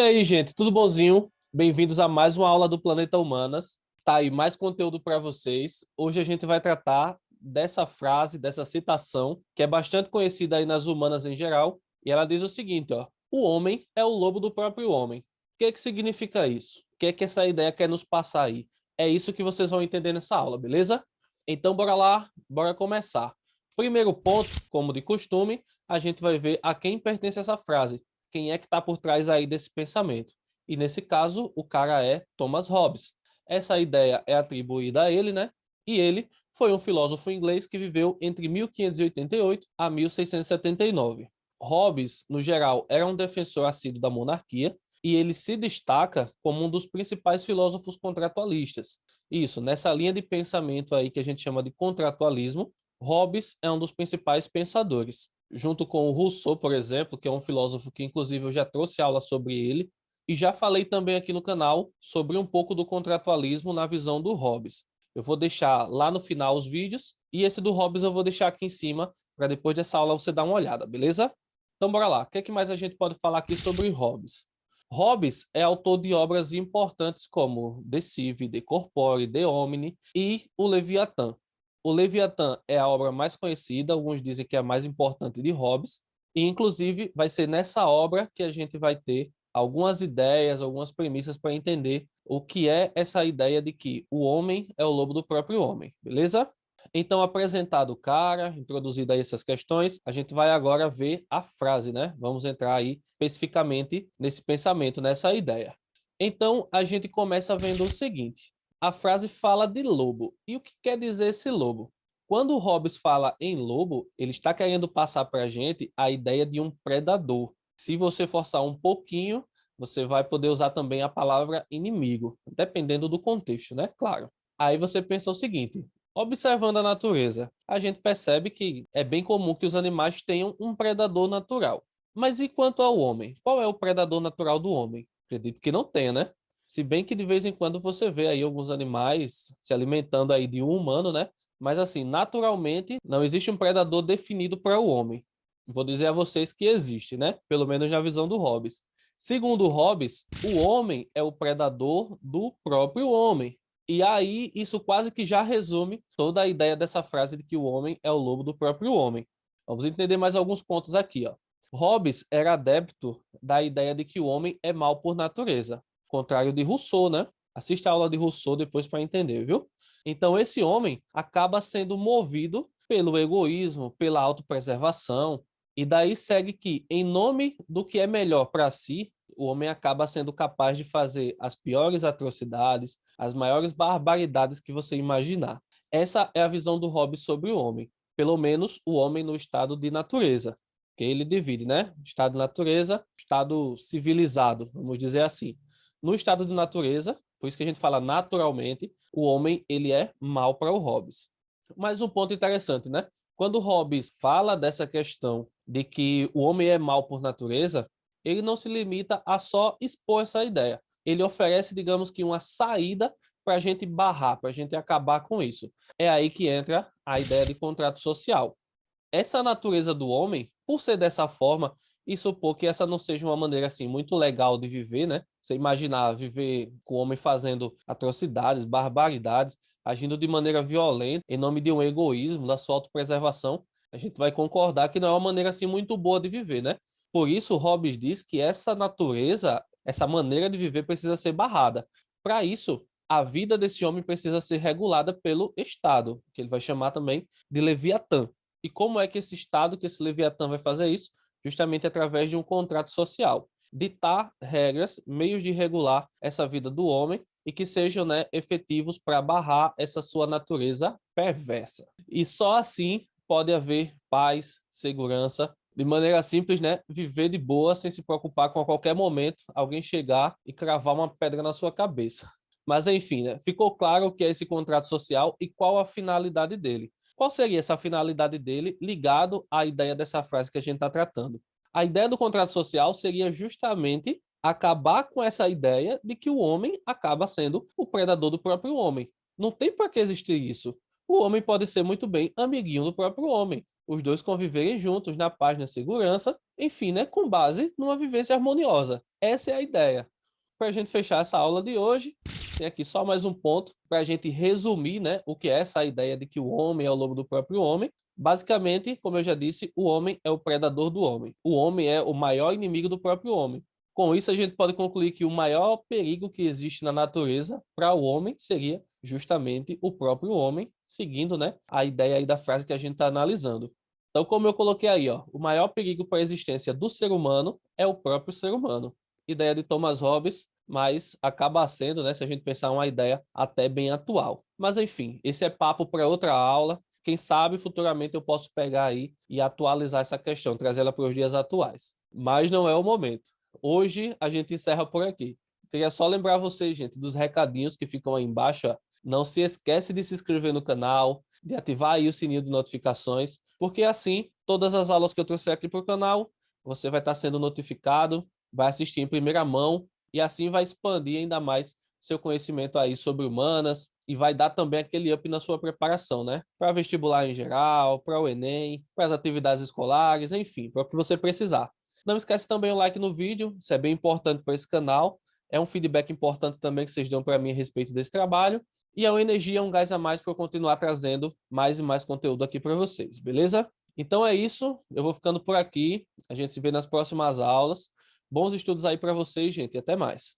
aí, gente, tudo bonzinho? Bem-vindos a mais uma aula do Planeta Humanas. Tá aí mais conteúdo para vocês. Hoje a gente vai tratar dessa frase, dessa citação, que é bastante conhecida aí nas humanas em geral, e ela diz o seguinte, ó: o homem é o lobo do próprio homem. O que significa isso? O que essa ideia quer nos passar aí? É isso que vocês vão entender nessa aula, beleza? Então bora lá, bora começar. Primeiro ponto, como de costume, a gente vai ver a quem pertence essa frase. Quem é que está por trás aí desse pensamento? E nesse caso, o cara é Thomas Hobbes. Essa ideia é atribuída a ele, né? E ele foi um filósofo inglês que viveu entre 1588 a 1679. Hobbes, no geral, era um defensor assíduo da monarquia e ele se destaca como um dos principais filósofos contratualistas. Isso, nessa linha de pensamento aí que a gente chama de contratualismo, Hobbes é um dos principais pensadores, junto com o Rousseau, por exemplo, que é um filósofo que inclusive eu já trouxe aula sobre ele, e já falei também aqui no canal sobre um pouco do contratualismo na visão do Hobbes. Eu vou deixar lá no final os vídeos, e esse do Hobbes eu vou deixar aqui em cima, para depois dessa aula você dar uma olhada, beleza? Então bora lá, o que mais a gente pode falar aqui sobre Hobbes? Hobbes é autor de obras importantes como De Cive, De Corpore, De Homine e O Leviatã. O Leviatã é a obra mais conhecida, alguns dizem que é a mais importante de Hobbes, e inclusive vai ser nessa obra que a gente vai ter algumas ideias, algumas premissas para entender o que é essa ideia de que o homem é o lobo do próprio homem, beleza? Então, apresentado o cara, introduzido aí essas questões, a gente vai agora ver a frase, né? Vamos entrar aí especificamente nesse pensamento, nessa ideia. Então, a gente começa vendo o seguinte: a frase fala de lobo. E o que quer dizer esse lobo? Quando o Hobbes fala em lobo, ele está querendo passar para a gente a ideia de um predador. Se você forçar um pouquinho, você vai poder usar também a palavra inimigo, dependendo do contexto, né? Claro. Aí você pensa o seguinte: observando a natureza, a gente percebe que é bem comum que os animais tenham um predador natural. Mas e quanto ao homem? Qual é o predador natural do homem? Acredito que não tenha, né? Se bem que de vez em quando você vê aí alguns animais se alimentando aí de um humano, né? Mas assim, naturalmente, não existe um predador definido para o homem. Vou dizer a vocês que existe, né? Pelo menos na visão do Hobbes. Segundo Hobbes, o homem é o predador do próprio homem. E aí, isso quase que já resume toda a ideia dessa frase de que o homem é o lobo do próprio homem. Vamos entender mais alguns pontos aqui, ó. Hobbes era adepto da ideia de que o homem é mau por natureza, contrário de Rousseau, né? Assista a aula de Rousseau depois para entender, viu? Então, esse homem acaba sendo movido pelo egoísmo, pela autopreservação, e daí segue que, em nome do que é melhor para si, o homem acaba sendo capaz de fazer as piores atrocidades, as maiores barbaridades que você imaginar. Essa é a visão do Hobbes sobre o homem, pelo menos o homem no estado de natureza, que ele divide, né? Estado de natureza, estado civilizado, vamos dizer assim. No estado de natureza, por isso que a gente fala naturalmente, o homem ele é mau para o Hobbes. Mas um ponto interessante, né? Quando Hobbes fala dessa questão de que o homem é mau por natureza, ele não se limita a só expor essa ideia. Ele oferece, digamos que, uma saída para a gente barrar, para a gente acabar com isso. É aí que entra a ideia de contrato social. Essa natureza do homem, por ser dessa forma, e supor que essa não seja uma maneira assim muito legal de viver, né? Você imaginar viver com o homem fazendo atrocidades, barbaridades, agindo de maneira violenta, em nome de um egoísmo, da sua autopreservação, a gente vai concordar que não é uma maneira assim muito boa de viver, né? Por isso, Hobbes diz que essa natureza, essa maneira de viver precisa ser barrada. Para isso, a vida desse homem precisa ser regulada pelo Estado, que ele vai chamar também de Leviatã. E como é que esse Estado, que esse Leviatã vai fazer isso? Justamente através de um contrato social. Ditar regras, meios de regular essa vida do homem e que sejam, né, efetivos para barrar essa sua natureza perversa. E só assim pode haver paz, segurança, de maneira simples, né, viver de boa sem se preocupar com a qualquer momento alguém chegar e cravar uma pedra na sua cabeça. Mas enfim, né, ficou claro o que é esse contrato social e qual a finalidade dele. Qual seria essa finalidade dele ligado à ideia dessa frase que a gente está tratando? A ideia do contrato social seria justamente acabar com essa ideia de que o homem acaba sendo o predador do próprio homem. Não tem para que existir isso. O homem pode ser muito bem amiguinho do próprio homem. Os dois conviverem juntos na paz, na segurança, enfim, né, com base numa vivência harmoniosa. Essa é a ideia. Para a gente fechar essa aula de hoje, tem aqui só mais um ponto para a gente resumir, né, o que é essa ideia de que o homem é o lobo do próprio homem. Basicamente, como eu já disse, o homem é o predador do homem. O homem é o maior inimigo do próprio homem. Com isso, a gente pode concluir que o maior perigo que existe na natureza para o homem seria justamente o próprio homem, seguindo, né, a ideia aí da frase que a gente está analisando. Então, como eu coloquei aí, ó, o maior perigo para a existência do ser humano é o próprio ser humano. Ideia de Thomas Hobbes, mas acaba sendo, né, se a gente pensar, uma ideia até bem atual. Mas, enfim, esse é papo para outra aula. Quem sabe futuramente eu posso pegar aí e atualizar essa questão, trazer ela para os dias atuais. Mas não é o momento. Hoje a gente encerra por aqui. Queria só lembrar vocês, gente, dos recadinhos que ficam aí embaixo. Ó. Não se esquece de se inscrever no canal, de ativar aí o sininho de notificações, porque assim, todas as aulas que eu trouxer aqui para o canal, você vai estar sendo notificado, vai assistir em primeira mão e assim vai expandir ainda mais seu conhecimento aí sobre humanas e vai dar também aquele up na sua preparação, né? Para vestibular em geral, para o Enem, para as atividades escolares, enfim, para o que você precisar. Não esquece também o like no vídeo, isso é bem importante para esse canal. É um feedback importante também que vocês dão para mim a respeito desse trabalho. E a energia é um gás a mais para eu continuar trazendo mais e mais conteúdo aqui para vocês, beleza? Então é isso, eu vou ficando por aqui. A gente se vê nas próximas aulas. Bons estudos aí para vocês, gente, e até mais.